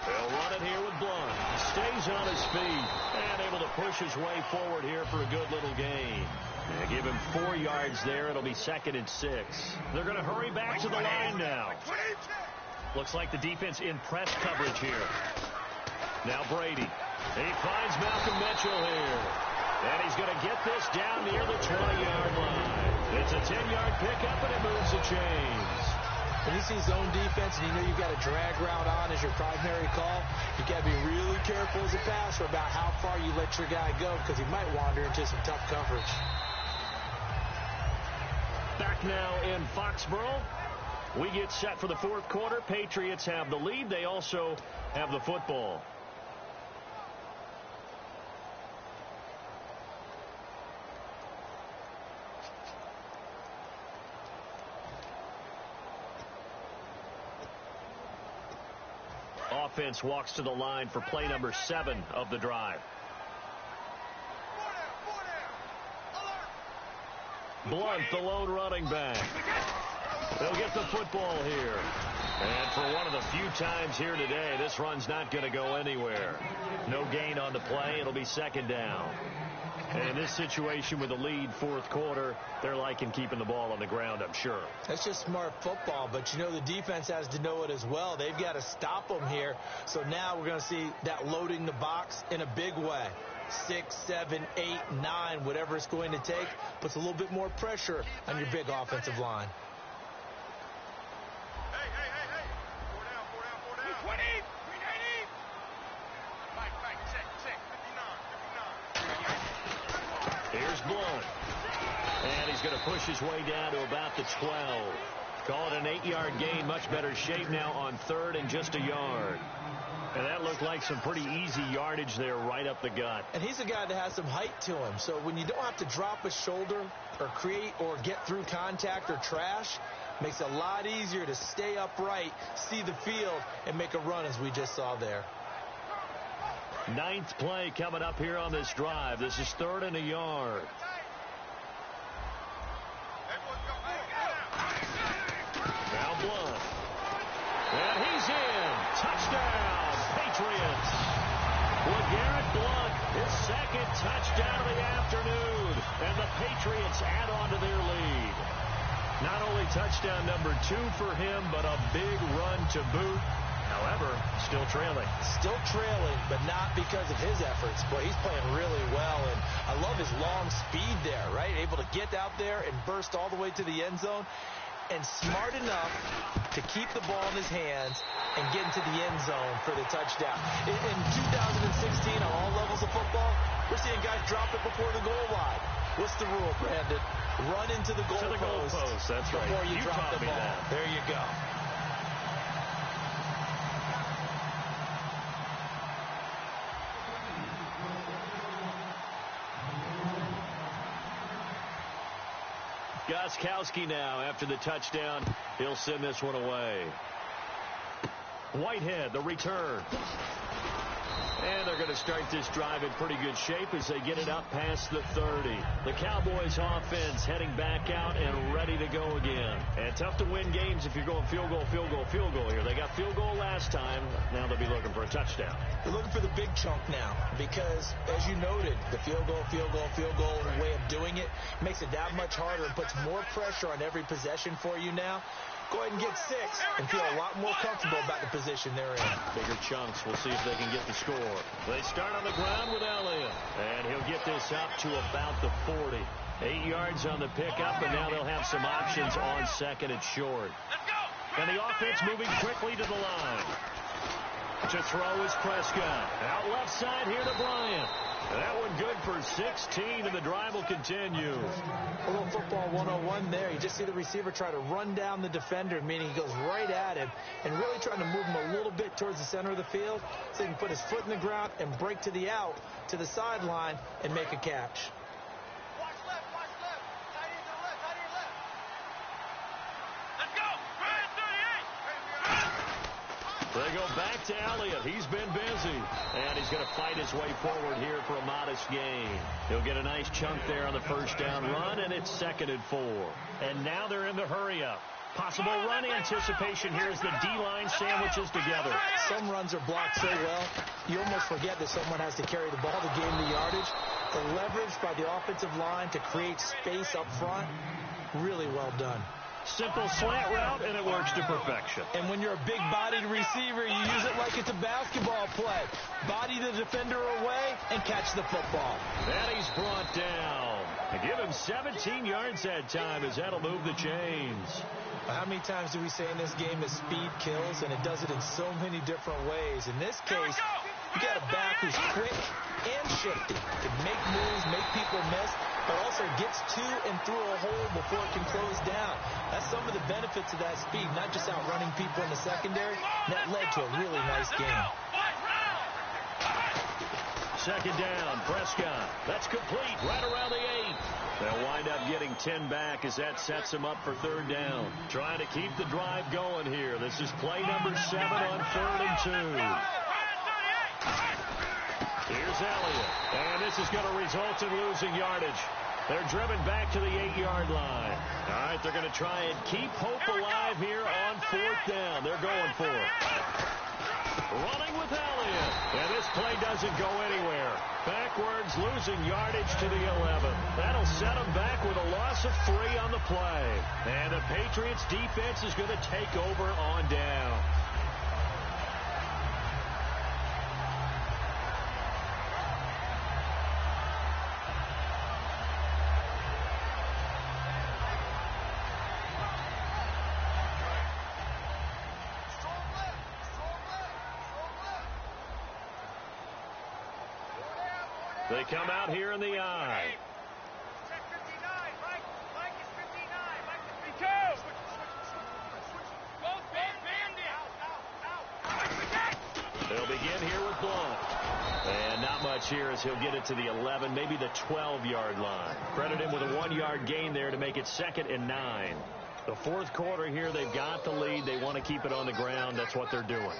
They'll run it here with Blunt. Stays on his feet and able to push his way forward here for a good little gain. They give him 4 yards there. It'll be second and 6. They're going to hurry back to the line now. Looks like the defense in press coverage here. Now Brady. He finds Malcolm Mitchell here. And he's going to get this down near the 20-yard line. It's a 10-yard pickup, and it moves the chains. When you see zone defense and you know you've got a drag route on as your primary call, you got to be really careful as a passer about how far you let your guy go because he might wander into some tough coverage. Back now in Foxborough. We get set for the fourth quarter. Patriots have the lead. They also have the football. Offense walks to the line for play number 7 of the drive. Blunt, the lone running back. They'll get the football here. And for one of the few times here today, this run's not going to go anywhere. No gain on the play. It'll be second down. And in this situation with the lead fourth quarter, they're liking keeping the ball on the ground, I'm sure. That's just smart football, but you know the defense has to know it as well. They've got to stop them here. So now we're going to see that loading the box in a big way. 6, 7, 8, 9, whatever it's going to take, puts a little bit more pressure on your big offensive line. push his way down to about the 12. Call it an 8-yard gain. Much better shape now on 3rd and just a yard. And that looked like some pretty easy yardage there right up the gut. And he's a guy that has some height to him. So when you don't have to drop a shoulder or create or get through contact or trash, makes it a lot easier to stay upright, see the field, and make a run as we just saw there. 9th play coming up here on this drive. This is 3rd and a yard. Now Blunt. And he's in. Touchdown, Patriots. LeGarrette Blunt, his 2nd touchdown of the afternoon. And the Patriots add on to their lead. Not only touchdown number 2 for him, but a big run to boot. However, still trailing. Still trailing, but not because of his efforts. Boy, he's playing really well, and I love his long speed there, right? Able to get out there and burst all the way to the end zone, and smart enough to keep the ball in his hands and get into the end zone for the touchdown. In 2016, on all levels of football, we're seeing guys drop it before the goal line. What's the rule, Brandon? Run into the goal post. That's right. Before you drop the ball. There you go. Gostkowski now after the touchdown. He'll send this one away. Whitehead, the return. And they're going to start this drive in pretty good shape as they get it up past the 30. The Cowboys offense heading back out and ready to go again. And tough to win games if you're going field goal here. They got field goal last time. Now they'll be looking for a touchdown. They're looking for the big chunk now because, as you noted, the field goal way of doing it makes it that much harder and puts more pressure on every possession for you now. Go ahead and get 6 and feel a lot more comfortable about the position they're in. Bigger chunks. We'll see if they can get the score. They start on the ground with Elliott, and he'll get this up to about the 40. 8 yards on the pickup, and now they'll have some options on 2nd and short. And the offense moving quickly to the line. To throw is Prescott. Out left side here to Bryant. That one good for 16, and the drive will continue. A little football 101 there. You just see the receiver try to run down the defender, meaning he goes right at him, and really trying to move him a little bit towards the center of the field so he can put his foot in the ground and break to the out, to the sideline, and make a catch. Watch left. Tight end to the left. Let's go. Ryan 38. They go back to Elliott. He's been busy. And he's going to fight his way forward here for a modest gain. He'll get a nice chunk there on the first down run, and it's 2nd and 4. And now they're in the hurry-up. Possible run anticipation here as the D-line sandwiches together. Some runs are blocked so well, you almost forget that someone has to carry the ball to gain the yardage. The leverage by the offensive line to create space up front, really well done. Simple slant route, and it works to perfection. And when you're a big-bodied receiver, you use it like it's a basketball play. Body the defender away and catch the football. And he's brought down. And give him 17 yards that time as that'll move the chains. How many times do we say in this game that speed kills, and it does it in so many different ways? In this case, you got a back who's quick and shifty, can make moves, make people miss, but also gets to and through a hole before it can close down. That's some of the benefits of that speed, not just outrunning people in the secondary. That led to a really nice game. 2nd down, Prescott. That's complete right around the 8. They'll wind up getting 10 back as that sets them up for 3rd down. Trying to keep the drive going here. This is play number 7 on 3rd and 2. Here's Elliott. And this is going to result in losing yardage. They're driven back to the 8-yard line. All right, they're going to try and keep hope alive here on 4th down. They're going for it. Running with Elliott. And this play doesn't go anywhere. Backwards, losing yardage to the 11. That'll set them back with a loss of 3 on the play. And the Patriots defense is going to take over on down. They come out here in the I. Check 59. Mike is touch here as he'll get it to the 11, maybe the 12-yard line. Credit him with a 1-yard gain there to make it 2nd and 9. The fourth quarter here, they've got the lead. They want to keep it on the ground. That's what they're doing.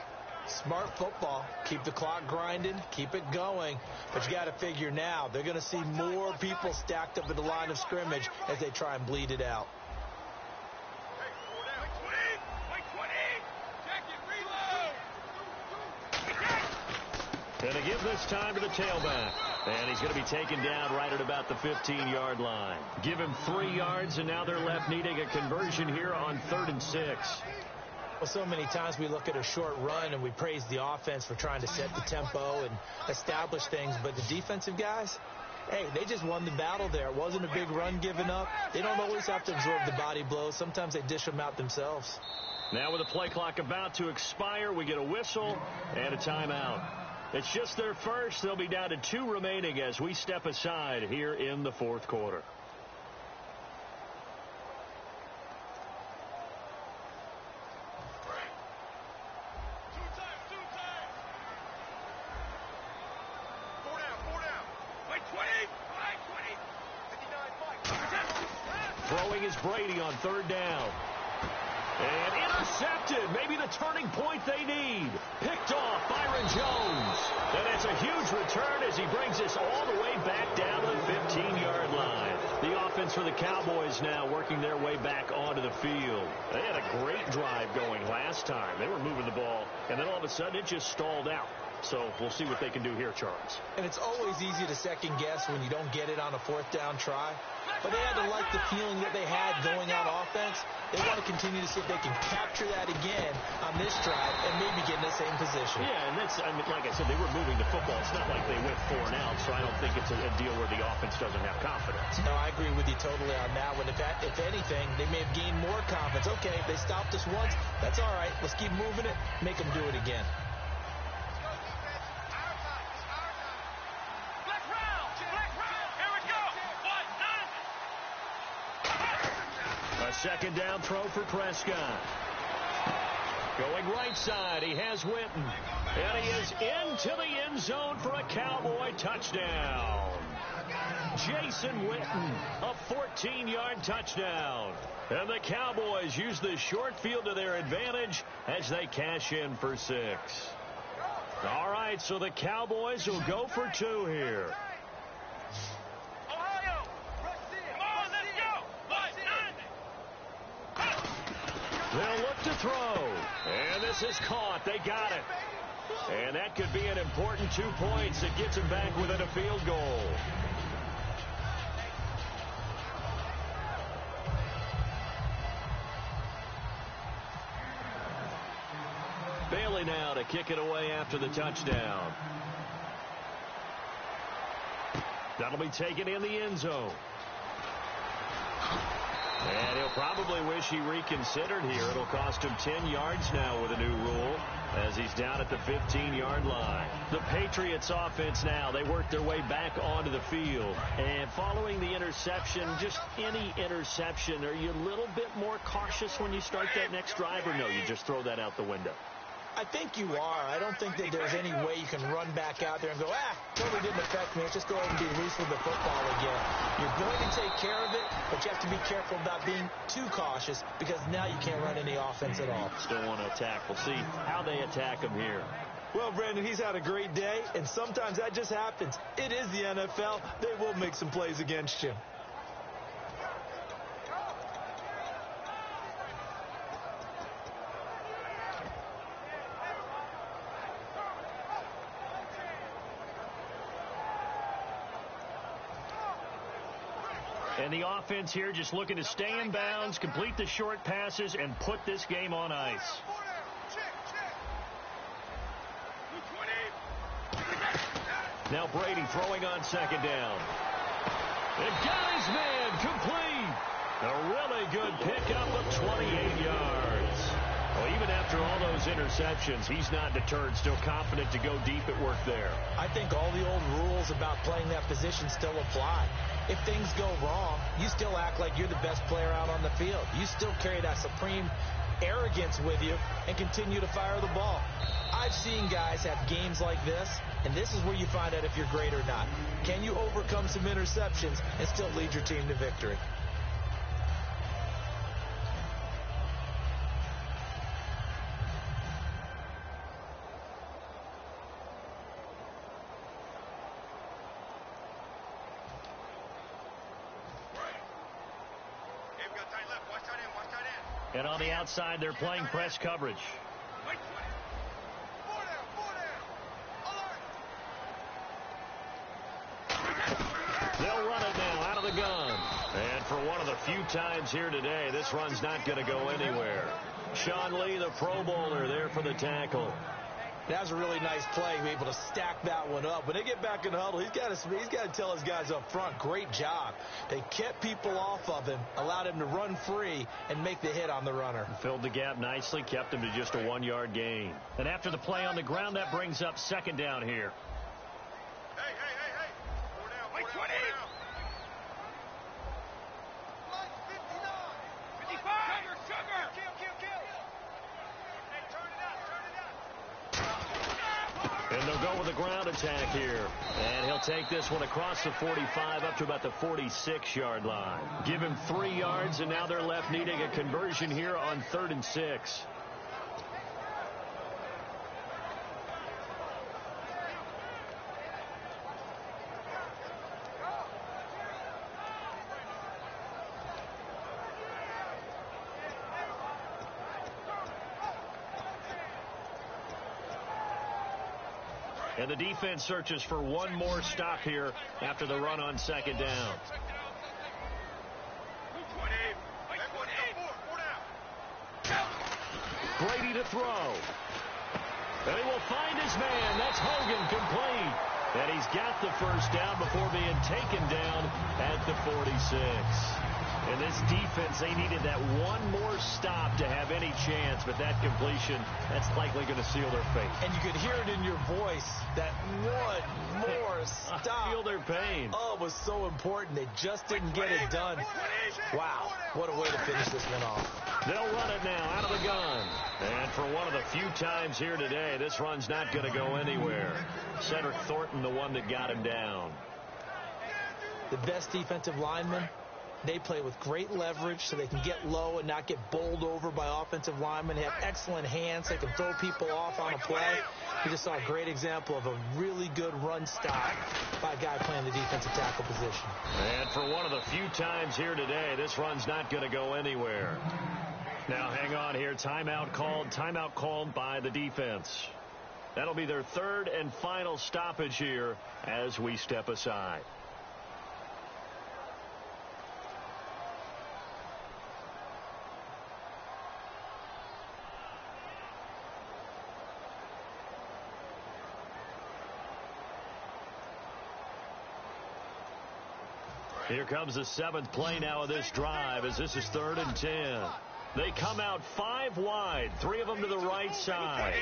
Smart football. Keep the clock grinding. Keep it going. But you got to figure now they're going to see more people stacked up at the line of scrimmage as they try and bleed it out. And to give this time to the tailback. And he's going to be taken down right at about the 15-yard line. Give him 3 yards, and now they're left needing a conversion here on 3rd and 6. Well, so many times we look at a short run and we praise the offense for trying to set the tempo and establish things. But the defensive guys, hey, they just won the battle there. It wasn't a big run given up. They don't always have to absorb the body blows. Sometimes they dish them out themselves. Now with the play clock about to expire, we get a whistle and a timeout. It's just their first. They'll be down to 2 remaining as we step aside here in the fourth quarter. Throwing is Brady on 3rd down. And intercepted. Maybe the turning point they need. Picked off Byron Jones. And it's a huge return as he brings us all the way back down to the 15-yard line. The offense for the Cowboys now working their way back onto the field. They had a great drive going last time. They were moving the ball, and then all of a sudden it just stalled out. So we'll see what they can do here, Charles. And it's always easy to second guess when you don't get it on a 4th down try. But they had to like the feeling that they had going on offense. They want to continue to see if they can capture that again on this drive and maybe get in the same position. Yeah, and that's, I mean, like I said, they were moving the football. It's not like they went 4 and out, so I don't think it's a deal where the offense doesn't have confidence. No, I agree with you totally on that one. If anything, they may have gained more confidence. Okay, they stopped us once. That's all right. Let's keep moving it. Make them do it again. A 2nd down throw for Prescott. Going right side, he has Witten. And he is into the end zone for a Cowboy touchdown. Jason Witten, a 14-yard touchdown. And the Cowboys use the short field to their advantage as they cash in for 6. All right, so the Cowboys will go for 2 here. They'll look to throw. And this is caught. They got it. And that could be an important 2 points. It gets them back within a field goal. Bailey now to kick it away after the touchdown. That'll be taken in the end zone. And he'll probably wish he reconsidered here. It'll cost him 10 yards now with a new rule as he's down at the 15-yard line. The Patriots offense now, they work their way back onto the field. And following the interception, just any interception, are you a little bit more cautious when you start that next drive, or no, you just throw that out the window? I think you are. I don't think that there's any way you can run back out there and go, totally didn't affect me. Let's just go ahead and be loose with the football again. You're going to take care of it, but you have to be careful about being too cautious because now you can't run any offense at all. Still want to attack. We'll see how they attack him here. Well, Brandon, he's had a great day, and sometimes that just happens. It is the NFL. They will make some plays against you. And the offense here just looking to stay in bounds, complete the short passes, and put this game on ice. Now Brady throwing on 2nd down. And got his man complete. A really good pickup of 28 yards. Well, even after all those interceptions, he's not deterred, still confident to go deep at work there. I think all the old rules about playing that position still apply. If things go wrong, you still act like you're the best player out on the field. You still carry that supreme arrogance with you and continue to fire the ball. I've seen guys have games like this, and this is where you find out if you're great or not. Can you overcome some interceptions and still lead your team to victory? And on the outside, they're playing press coverage. They'll run it now out of the gun. And for one of the few times here today, this run's not going to go anywhere. Sean Lee, the Pro Bowler, there for the tackle. That was a really nice play, be able to stack that one up. When they get back in the huddle, he's got to tell his guys up front, great job. They kept people off of him, allowed him to run free and make the hit on the runner. Filled the gap nicely, kept him to just a 1-yard gain. And after the play on the ground, that brings up second down here. Hey. 4 down, 4 down. 55. Sugar. Kill. Hey, turn it out. And they'll go with a ground attack here. And he'll take this one across the 45 up to about the 46-yard line. Give him 3 yards, and now they're left needing a conversion here on 3rd and 6. And the defense searches for one more stop here after the run on second down. Brady to throw. And he will find his man. That's Hogan, complete. And he's got the first down before being taken down at the 46. And this defense, they needed that one more stop to have any chance, but that completion, that's likely going to seal their fate. And you could hear it in your voice, that one more stop. I feel their pain. Oh, it was so important. They just didn't get it done. Wow, what a way to finish this one off. They'll run it now out of the gun. And for one of the few times here today, this run's not going to go anywhere. Cedric Thornton, the one that got him down. The best defensive linemen, they play with great leverage so they can get low and not get bowled over by offensive linemen. They have excellent hands. They can throw people off on a play. We just saw a great example of a really good run stop by a guy playing the defensive tackle position. And for one of the few times here today, this run's not going to go anywhere. Now hang on here. Timeout called by the defense. That'll be their 3rd and final stoppage here as we step aside. Here comes the 7th play now of this drive as this is 3rd and 10. They come out 5 wide, 3 of them to the right side.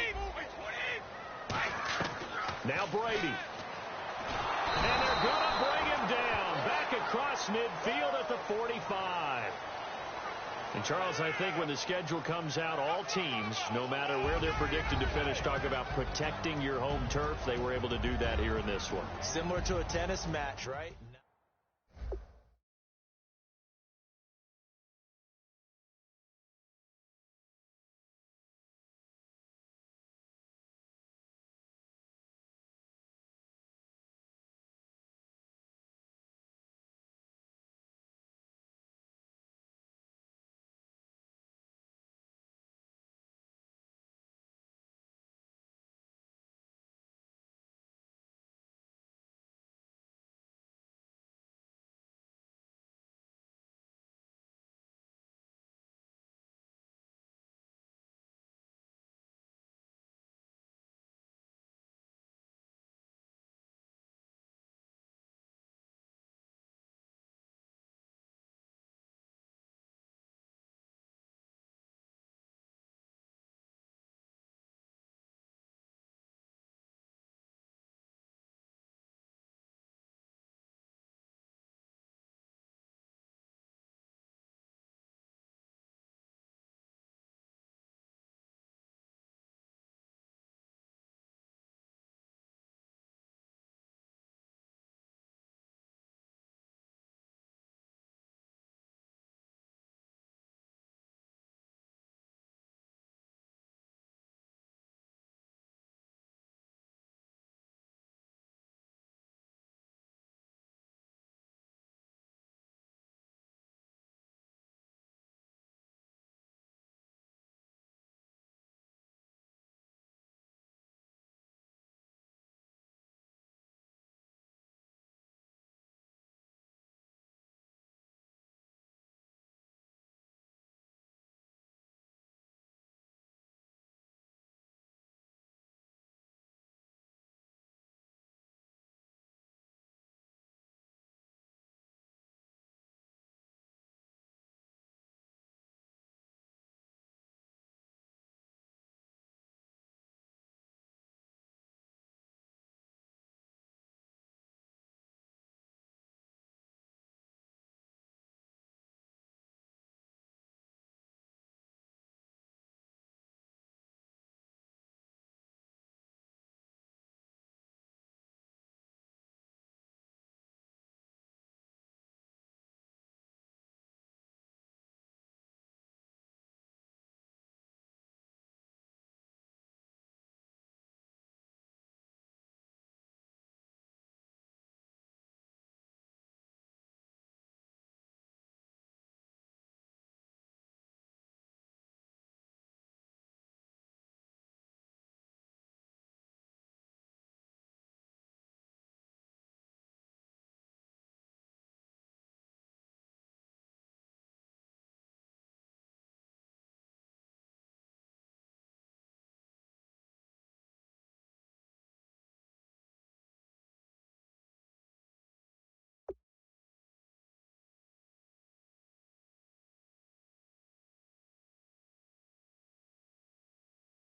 Now Brady. And they're going to bring him down back across midfield at the 45. And Charles, I think when the schedule comes out, all teams, no matter where they're predicted to finish, talk about protecting your home turf. They were able to do that here in this one. Similar to a tennis match, right?